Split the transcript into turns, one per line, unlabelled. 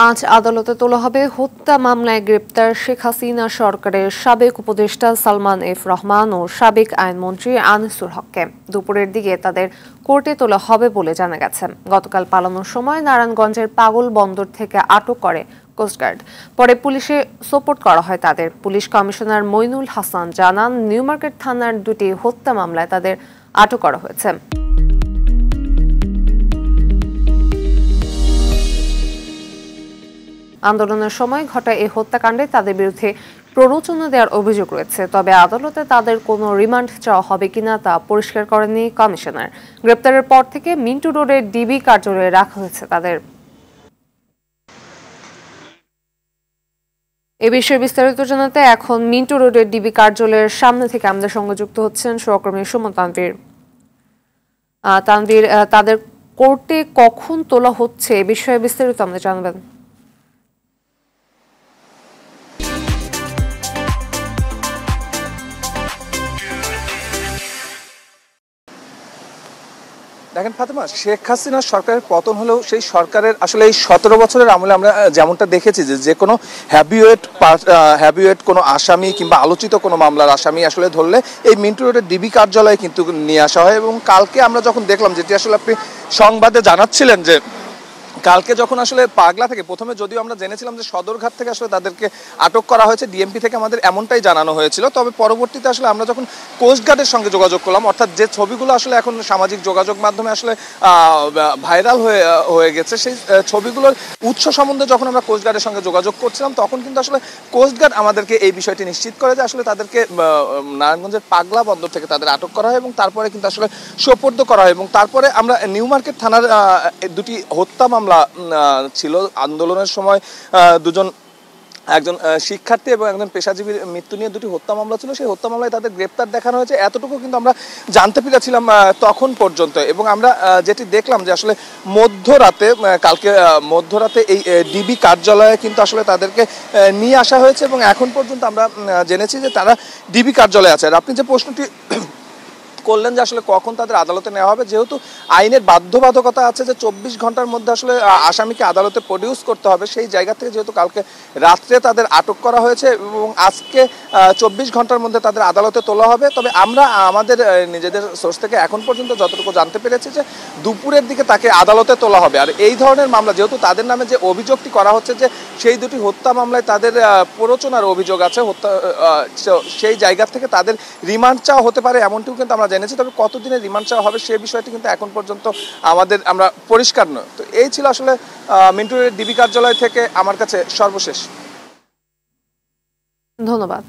আজ আদালতে তোলা হবে হত্যা মামলায় গ্রেপ্তার শেখ হাসিনা সরকারের সাবেক উপদেষ্টা সালমান এফ রহমান ও সাবেক আইনমন্ত্রী আনিসুল হককে। দুপুরের দিকে তাদের কোর্টে তোলা হবে বলে জানা গেছে। গতকাল পালানোর সময় নারায়ণগঞ্জের পাগল বন্দর থেকে আটক করে কোস্টগার্ড। পরে পুলিশে সোপর্দ করা হয় তাদের। পুলিশ কমিশনার মইনুল হাসান জানান, নিউ মার্কেট থানার দুটি হত্যা মামলায় তাদের আটক করা হয়েছে। আন্দোলনের সময় ঘটা এই হত্যাকাণ্ডে তাদের বিরুদ্ধে প্ররোচনা দেওয়ার অভিযোগ রয়েছে। তবে আদালতে তাদের কোনো রিমান্ড চাওয়া হবে কিনা তা পরিষ্কার করেননি কমিশনার। গ্রেপ্তারের পর থেকে মিন্টু রোডের ডিবি কার্যালয়ে রাখা হয়েছে তাদের। এ বিষয়ে বিস্তারিত জানাতে এখন মিন্টু রোডের ডিবি কার্যালয়ের সামনে থেকে আমাদের সঙ্গে যুক্ত হচ্ছেন সহকর্মী সুমন তানভীর। তানভীর, তাদের কোর্টে কখন তোলা হচ্ছে এ বিষয়ে বিস্তারিত আমাদের জানাবেন।
দেখেন ফাতেমা, শেখ হাসিনা সরকারের পতন হলেও সেই সরকারের আসলে এই 17 বছরের আমলে আমরা যেমনটা দেখেছি যে কোনো হ্যাবিওয়েট কোনো আসামি কিংবা আলোচিত কোনো মামলার আসামি আসলে ধরলে এই মিন্টু রোডের ডিবি কার্যালয়ে কিন্তু নিয়ে আসা হয়। এবং কালকে আমরা যখন দেখলাম, যেটি আসলে আপনি সংবাদে জানাচ্ছিলেন, যে কালকে যখন আসলে পাগলা থেকে প্রথমে যদিও আমরা জেনেছিলাম যে সদরঘাট থেকে আসলে তাদেরকে আটক করা হয়েছে, ডিএমপি থেকে আমাদের এমনটাই জানানো হয়েছিল। তবে পরবর্তীতে আসলে আমরা যখন কোস্টগার্ডের সঙ্গে যোগাযোগ করলাম, অর্থাৎ যে ছবিগুলো আসলে এখন সামাজিক যোগাযোগ মাধ্যমে আসলে ভাইরাল হয়ে গেছে, সেই ছবিগুলোর উৎস সম্বন্ধে যখন আমরা কোস্টগার্ডের সঙ্গে যোগাযোগ করছিলাম, তখন কিন্তু আসলে কোস্টগার্ড আমাদেরকে এই বিষয়টি নিশ্চিত করে যে আসলে তাদেরকে নারায়ণগঞ্জের পাগলা বন্দর থেকে তাদের আটক করা হয় এবং তারপরে কিন্তু আসলে সোপর্দ করা হয়। এবং তারপরে আমরা নিউ মার্কেট থানার দুটি হত্যা মামলা ছিল আন্দোলনের সময়, একজন শিক্ষার্থী এবং একজন পেশাজীবীর মৃত্যু নিয়ে দুটি হত্যা মামলা ছিল। সেই হত্যা মামলায় তাদের গ্রেপ্তার দেখানো হয়েছে, এতটুকু কিন্তু আমরা জানতে পেরেছিলাম তখন পর্যন্ত। এবং আমরা যেটি দেখলাম যে আসলে কালকে মধ্যরাতে এই ডিবি কার্যালয়ে কিন্তু আসলে তাদেরকে নিয়ে আসা হয়েছে এবং এখন পর্যন্ত আমরা জেনেছি যে তারা ডিবি কার্যালয়ে আছে। আর আপনি যে প্রশ্নটি করলেন যে আসলে কখন তাদের আদালতে নেওয়া হবে, যেহেতু আইনের বাধ্যবাধকতা আছে যে 24 ঘন্টার মধ্যে আসলে আসামিকে আদালতে প্রডিউস করতে হবে, সেই জায়গা থেকে যেহেতু কালকে রাত্রে তাদের আটক করা হয়েছে এবং আজকে 24 ঘন্টার মধ্যে তাদের আদালতে তোলা হবে। তবে আমরা আমাদের নিজেদের সোর্স থেকে এখন পর্যন্ত যতটুকু জানতে পেরেছি যে দুপুরের দিকে তাকে আদালতে তোলা হবে। আর এই ধরনের মামলা যেহেতু তাদের নামে যে অভিযোগটি করা হচ্ছে যে সেই দুটি হত্যা মামলায় তাদের প্ররোচনার অভিযোগ আছে, সেই জায়গা থেকে তাদের রিমান্ড চাওয়া হতে পারে এমনটিও কিন্তু আমরা জেনেছি। তবে কতদিনের রিমান্ড চাওয়া হবে সে বিষয়টি কিন্তু এখন পর্যন্ত আমরা পরিষ্কার নয়। তো এই ছিল আসলে মিন্টুর ডিবি কার্যালয় থেকে আমার কাছে সর্বশেষ।
ধন্যবাদ।